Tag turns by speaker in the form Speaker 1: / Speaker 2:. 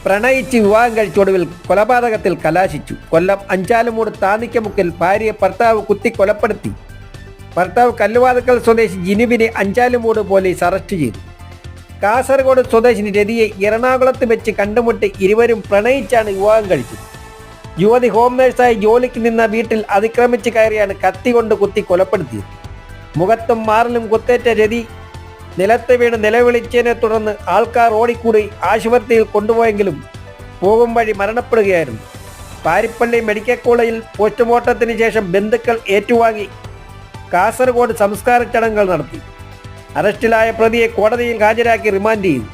Speaker 1: പ്രണയിച്ച് വിവാഹം കഴിച്ചൊടുവിൽ കൊലപാതകത്തിൽ കലാശിച്ചു. കൊല്ലം അഞ്ചാലുമൂട് താന്നിക്കമുക്കിൽ ഭാര്യയെ ഭർത്താവ് കുത്തി കൊലപ്പെടുത്തി. ഭർത്താവ് കല്ലുവാതുക്കൽ സ്വദേശി ജിനുവിനെ അഞ്ചാലുമൂട് പോലീസ് അറസ്റ്റ് ചെയ്തു. കാസർഗോഡ് സ്വദേശിനി രതിയെ എറണാകുളത്ത് വെച്ച് കണ്ടുമുട്ടി ഇരുവരും പ്രണയിച്ചാണ് വിവാഹം കഴിച്ചത്. യുവതി ഹോം നേഴ്സായി ജോലിക്ക് നിന്ന വീട്ടിൽ അതിക്രമിച്ച് കയറിയാണ് കത്തി കൊണ്ട് കുത്തി കൊലപ്പെടുത്തിയത്. മുഖത്തും മാറിലും കുത്തേറ്റ രതി നിലത്ത് വീണ് നിലവിളിച്ചതിനെ തുടർന്ന് ആൾക്കാർ ഓടിക്കൂടി ആശുപത്രിയിൽ കൊണ്ടുപോയെങ്കിലും പോകും വഴി മരണപ്പെടുകയായിരുന്നു. പാരിപ്പള്ളി മെഡിക്കൽ കോളേജിൽ പോസ്റ്റ്മോർട്ടത്തിന് ശേഷം ബന്ധുക്കൾ ഏറ്റുവാങ്ങി കാസർഗോഡ് സംസ്കാര ചടങ്ങുകൾ നടത്തി. അറസ്റ്റിലായ പ്രതിയെ കോടതിയിൽ ഹാജരാക്കി റിമാൻഡ് ചെയ്തു.